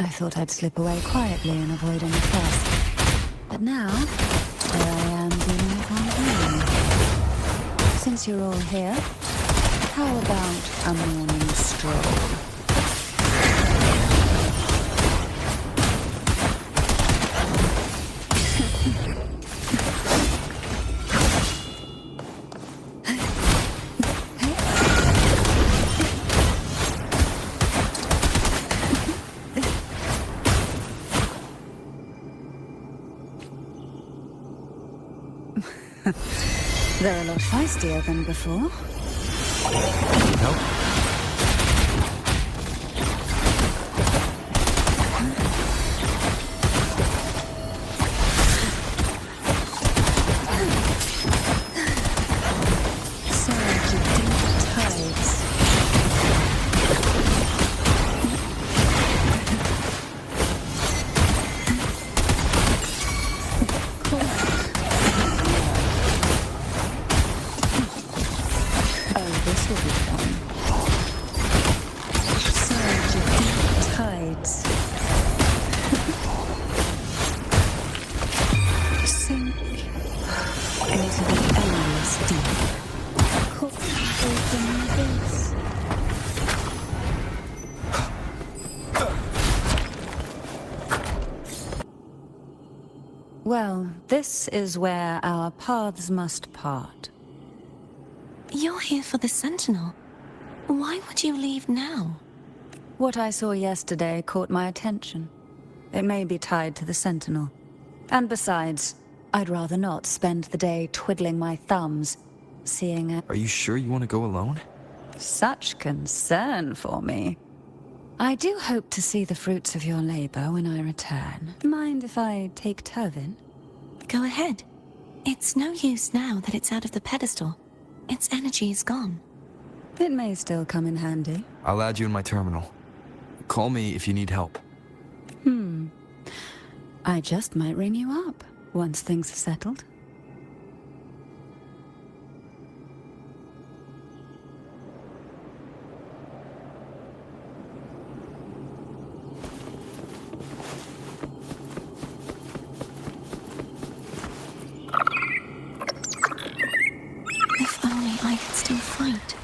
I thought I'd slip away quietly and avoid any fuss. But now, here I am dealing with my own. Since you're all here, how about a morning stroll? They're a lot feistier than before. Nope. Surge of deep tides. This will be fun. Surge of deep tides. Sink into the endless deep. Open this. Well, this is where our paths must part. You're here for the Sentinel. Why would you leave now? What I saw yesterday caught my attention. It may be tied to the Sentinel. And besides, I'd rather not spend the day twiddling my thumbs, seeing a... Are you sure you want to go alone? Such concern for me. I do hope to see the fruits of your labor when I return. Mind if I take Turvin? Go ahead. It's no use now that it's out of the pedestal. Its energy is gone. It may still come in handy. I'll add you in my terminal. Call me if you need help. I just might ring you up once things are settled. If only I could still fight.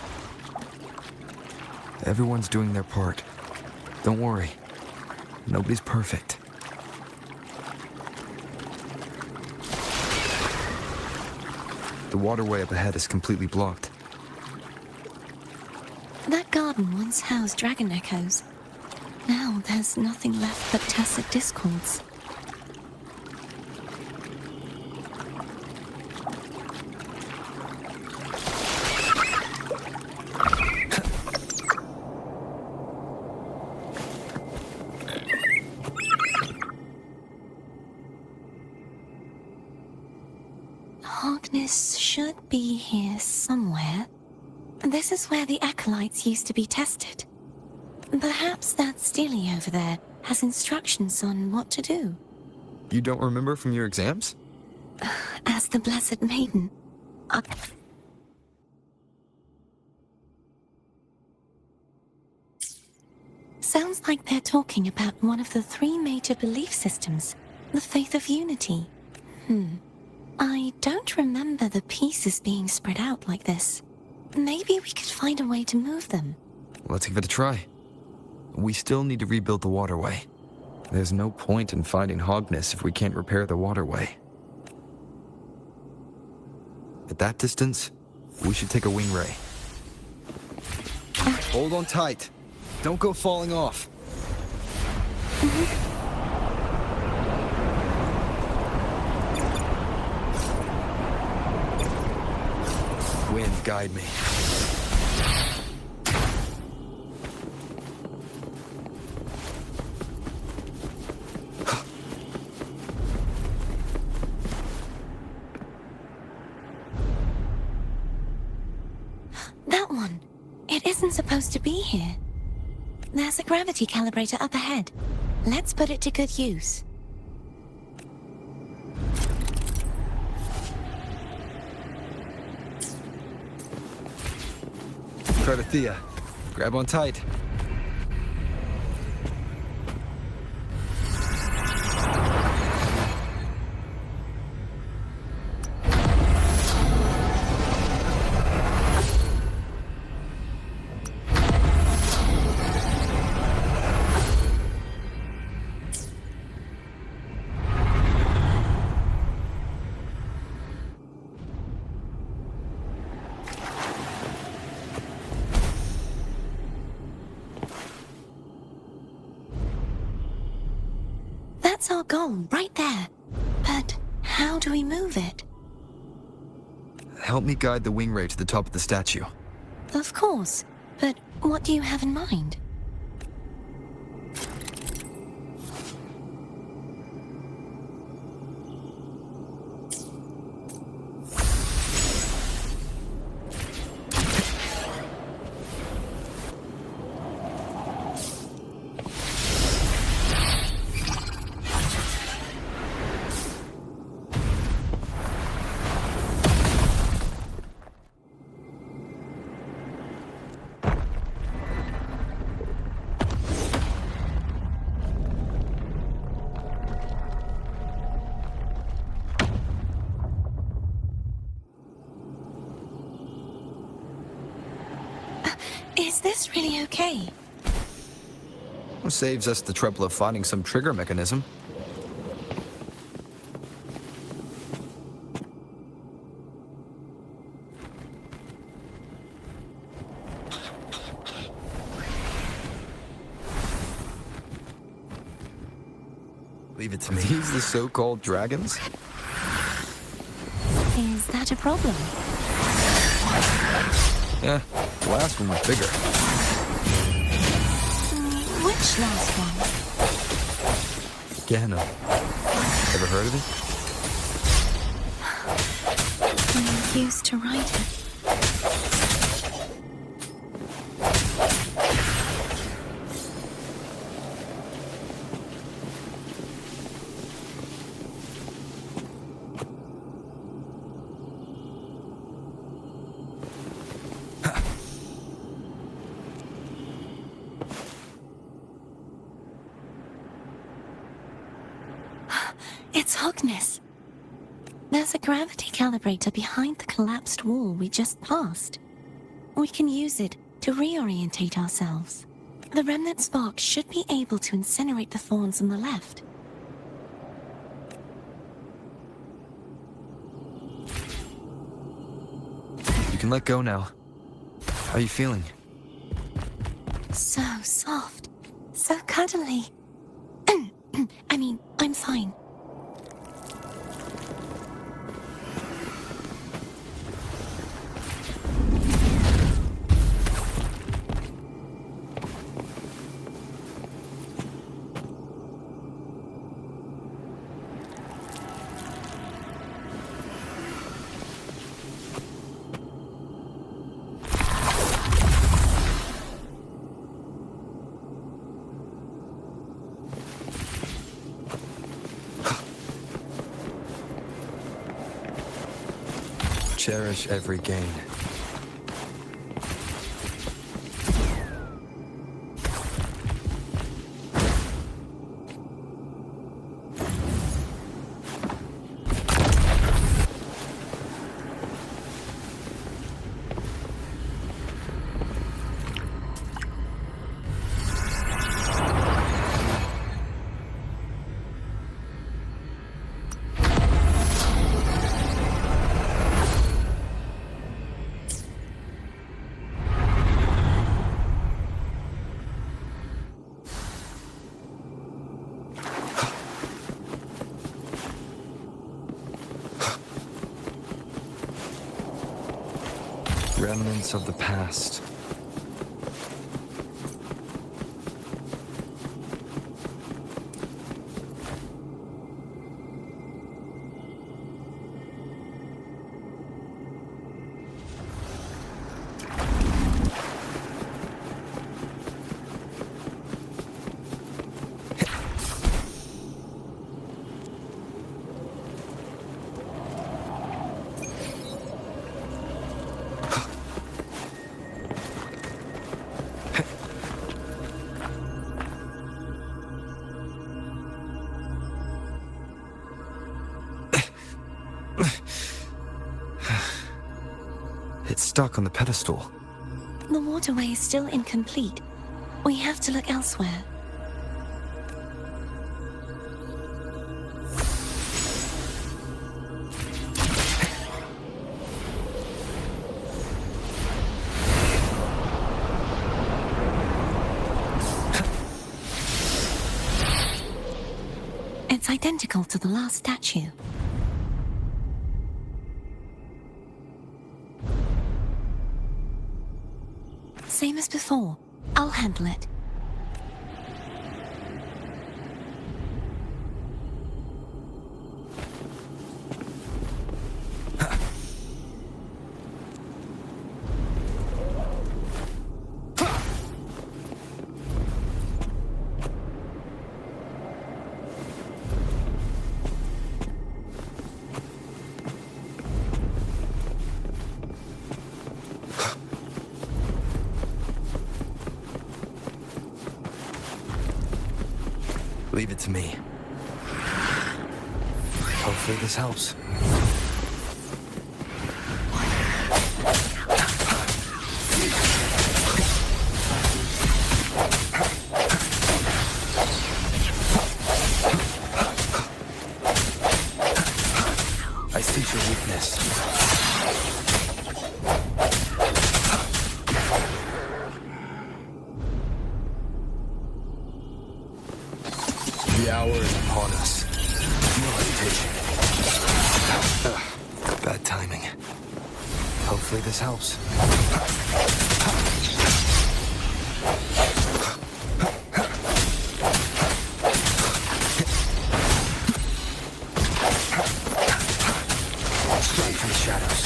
Everyone's doing their part. Don't worry. Nobody's perfect. The waterway up ahead is completely blocked. That garden once housed dragon echoes. Now there's nothing left but tacit discords. Hogness should be here somewhere. This is where the acolytes used to be tested. Perhaps that Steely over there has instructions on what to do. You don't remember from your exams? As the Blessed Maiden. Sounds like they're talking about one of the three major belief systems, the faith of unity. I don't remember the pieces being spread out like this. Maybe we could find a way to move them. Let's give it a try. We still need to rebuild the waterway. There's no point in fighting Hogness if we can't repair the waterway. At that distance, we should take a wing ray. Hold on tight. Don't go falling off. Wind, guide me. That one. It isn't supposed to be here. There's a gravity calibrator up ahead. Let's put it to good use. Cartethyia, grab on tight. That's our goal, right there. But how do we move it? Help me guide the wing ray to the top of the statue. Of course, but what do you have in mind? Is this really okay? Saves us the trouble of finding some trigger mechanism. Leave it to me. These the so-called dragons? Is that a problem? Yeah, the last one was bigger. Which last one? Gehenna. Ever heard of it? I used to write it. It's Hogness. There's a gravity calibrator behind the collapsed wall we just passed. We can use it to reorientate ourselves. The remnant spark should be able to incinerate the thorns on the left. You can let go now. How are you feeling? So soft. So cuddly. I mean, I'm fine. Cherish every gain. Remnants of the past. It's stuck on the pedestal. The waterway is still incomplete. We have to look elsewhere. identical to the last statue. Same as before. I'll handle it. Leave it to me. Hopefully this helps. I sense your weakness. The hour is upon us. No hesitation. Bad timing. Hopefully this helps. Straight from the shadows.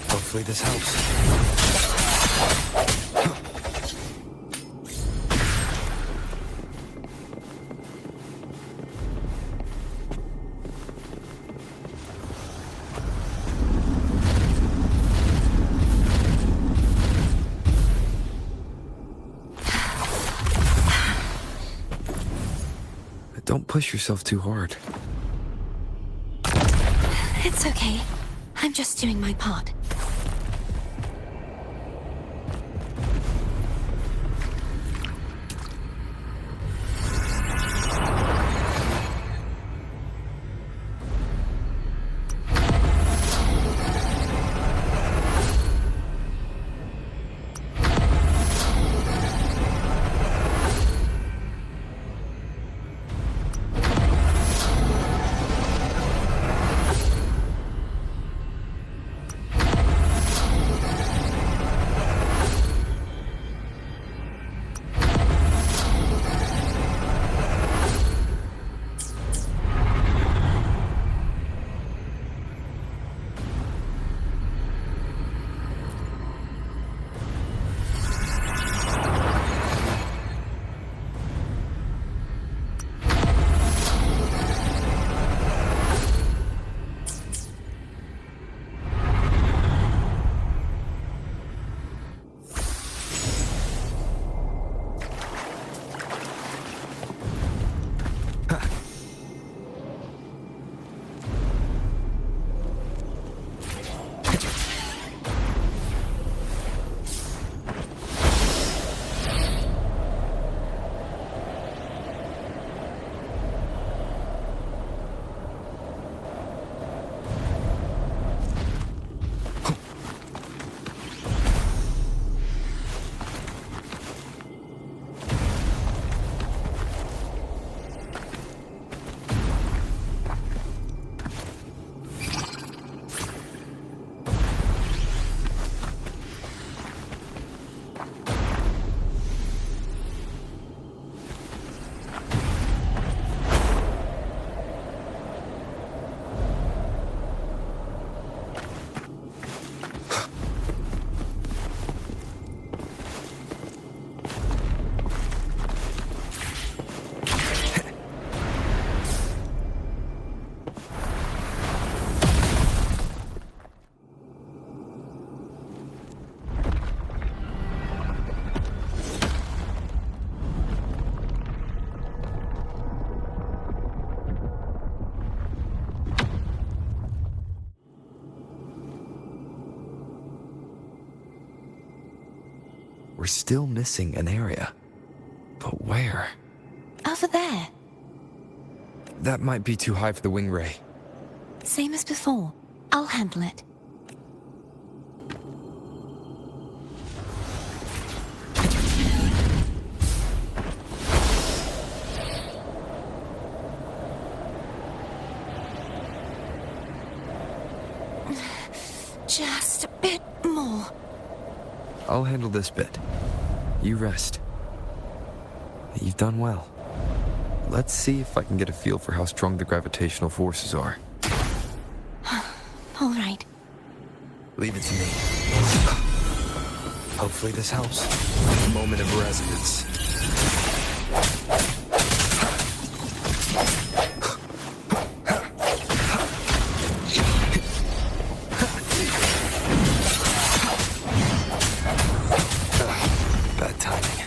Hopefully this helps. Don't push yourself too hard. It's okay. I'm just doing my part. We're still missing an area. But where? Over there. That might be too high for the wing ray. Same as before. I'll handle it. Just a bit more. I'll handle this bit. You rest. You've done well. Let's see if I can get a feel for how strong the gravitational forces are. All right. Leave it to me. Hopefully this helps. Moment of resonance. Bad timing.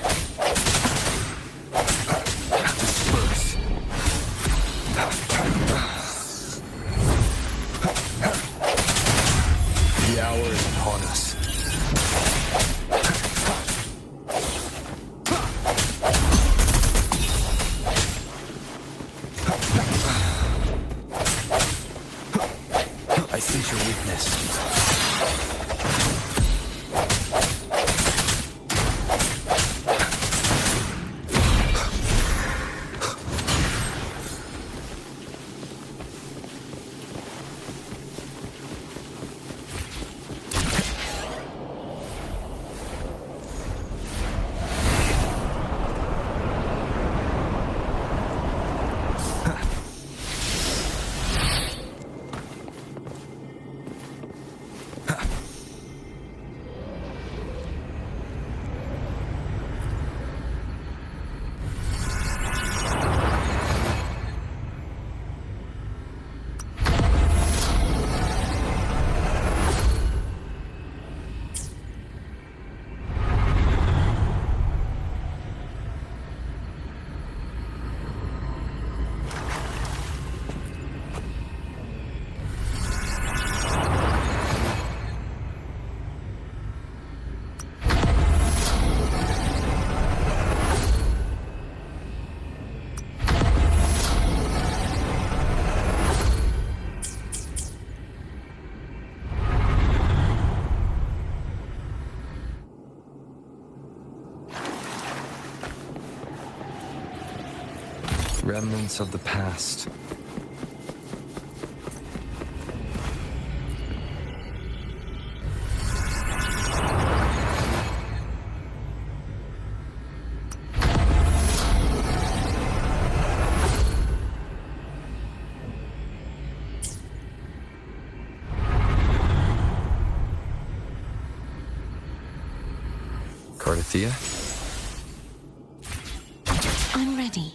Disperse. The hour is upon us. I sense your weakness. Remnants of the past. Cartethyia? I'm ready.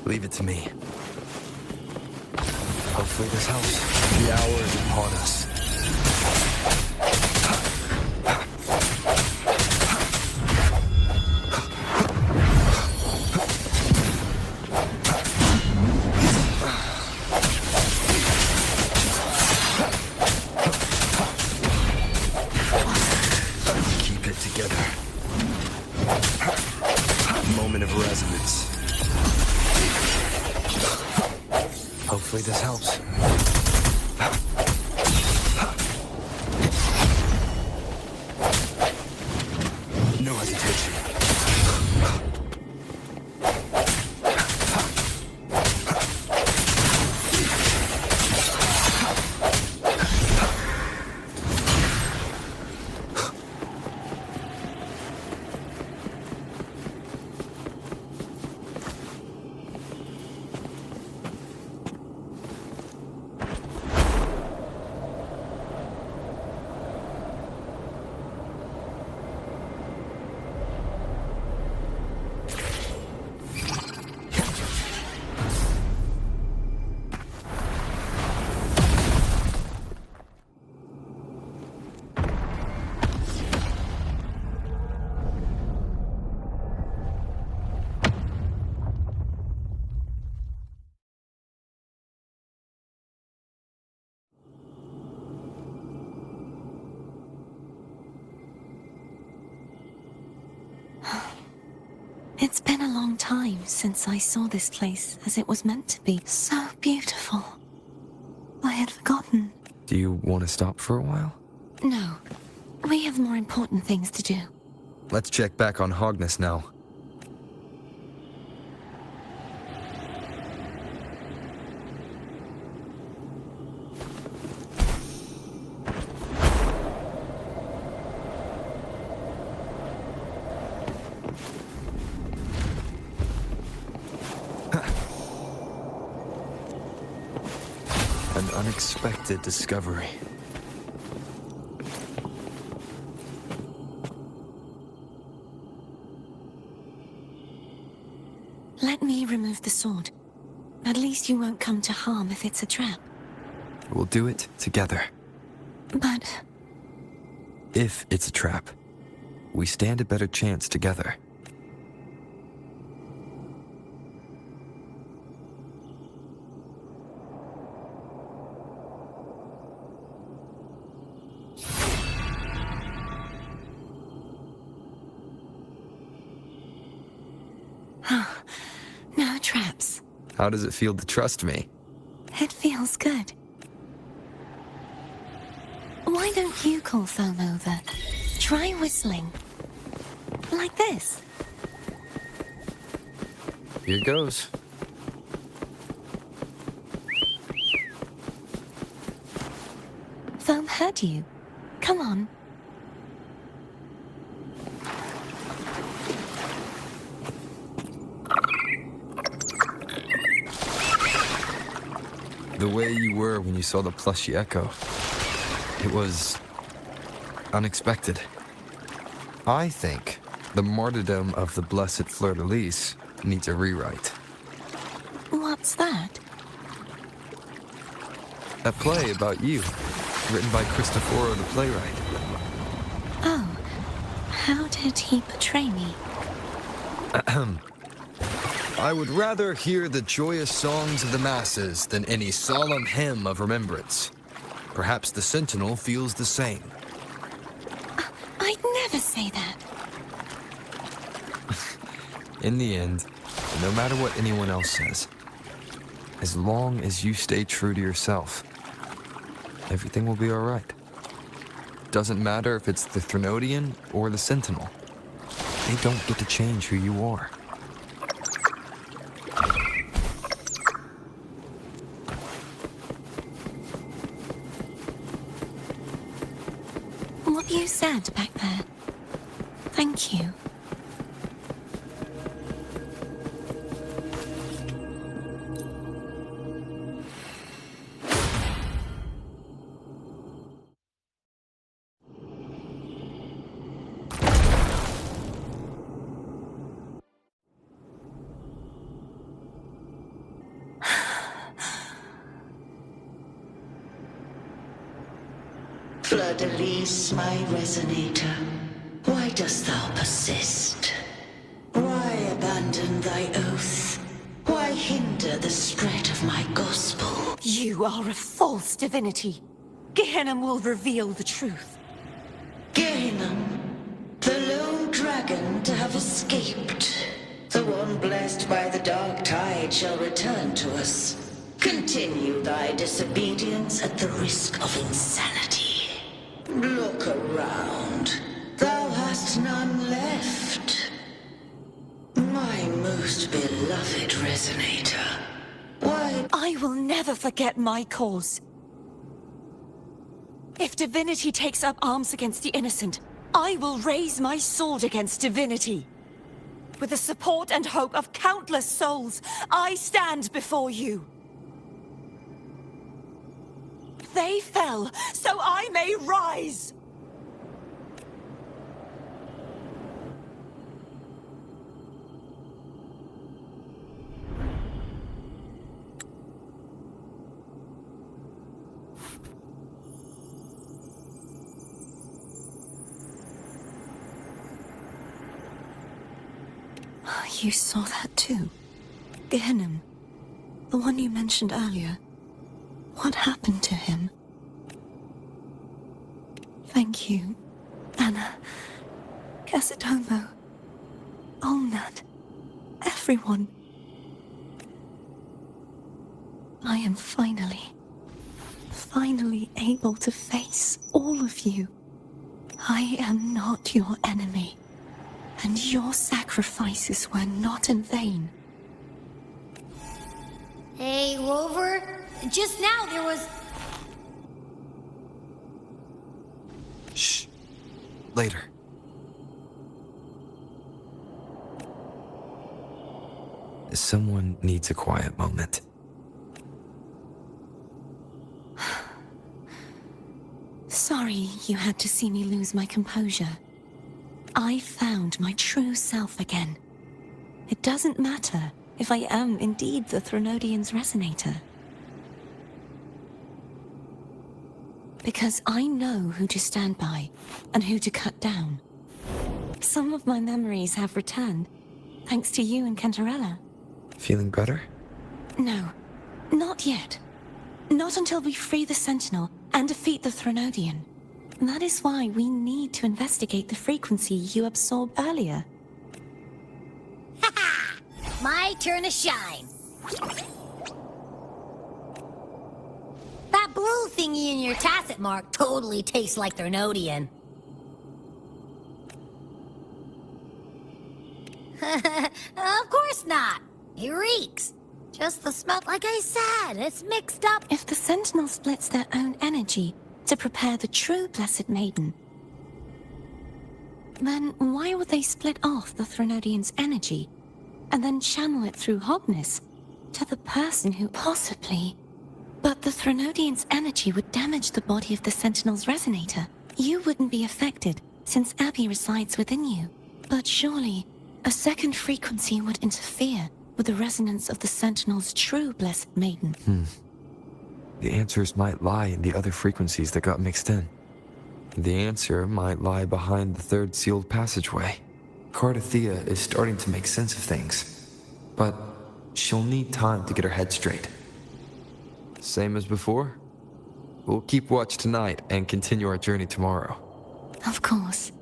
Leave it to me. Hopefully this helps. The hour is upon us. Keep it together. Moment of resonance. Hopefully this helps. No hesitation. It's been a long time since I saw this place as it was meant to be. So beautiful. I had forgotten. Do you want to stop for a while? No. We have more important things to do. Let's check back on Hogness now. An unexpected discovery. Let me remove the sword. At least you won't come to harm if it's a trap. We'll do it together. But... If it's a trap, we stand a better chance together. No traps. How does it feel to trust me? It feels good. Why don't you call Foam over? Try whistling. Like this. Here goes. Foam heard you. Come on. The way you were when you saw the plushy echo. It was... unexpected. I think the martyrdom of the blessed fleur-de-lis needs a rewrite. What's that? A play about you, written by Cristoforo the playwright. Oh. How did he betray me? I would rather hear the joyous songs of the masses than any solemn hymn of remembrance. Perhaps the Sentinel feels the same. I'd never say that. In the end, no matter what anyone else says, as long as you stay true to yourself, everything will be all right. Doesn't matter if it's the Threnodian or the Sentinel. They don't get to change who you are. What you said back there. Thank you. Fleur-de-lis, my resonator, why dost thou persist? Why abandon thy oath? Why hinder the spread of my gospel? You are a false divinity. Gehenna will reveal the truth. Gehenna, the lone dragon to have escaped. The one blessed by the dark tide shall return to us. Continue thy disobedience at the risk of insanity. Look around. Thou hast none left. My most beloved Resonator. Why? I will never forget my cause. If divinity takes up arms against the innocent, I will raise my sword against divinity. With the support and hope of countless souls, I stand before you. They fell, so I may rise! You saw that too? Gehenna, the one you mentioned earlier. What happened to him? Thank you, Anna, Casitomo, Olnat, everyone. I am finally able to face all of you. I am not your enemy, and your sacrifices were not in vain. Hey, Rover, just now there was... Shh. Later. Someone needs a quiet moment. Sorry you had to see me lose my composure. I found my true self again. It doesn't matter if I am indeed the Threnodian's Resonator. Because I know who to stand by and who to cut down. Some of my memories have returned, thanks to you and Cantarella. Feeling better? No, not yet. Not until we free the Sentinel and defeat the Threnodian. That is why we need to investigate the frequency you absorbed earlier. My turn to shine. That blue thingy in your tacit mark totally tastes like Threnodian. Of course not. It reeks. Just the smell, like I said, it's mixed up. If the Sentinel splits their own energy to prepare the true Blessed Maiden, then why would they split off the Threnodian's energy and then channel it through Hognis to the person who possibly... But the Threnodian's energy would damage the body of the Sentinel's Resonator. You wouldn't be affected, since Abby resides within you. But surely, a second frequency would interfere with the resonance of the Sentinel's true Blessed Maiden. The answers might lie in the other frequencies that got mixed in. The answer might lie behind the third sealed passageway. Cartethyia is starting to make sense of things, but she'll need time to get her head straight. Same as before? We'll keep watch tonight and continue our journey tomorrow. Of course.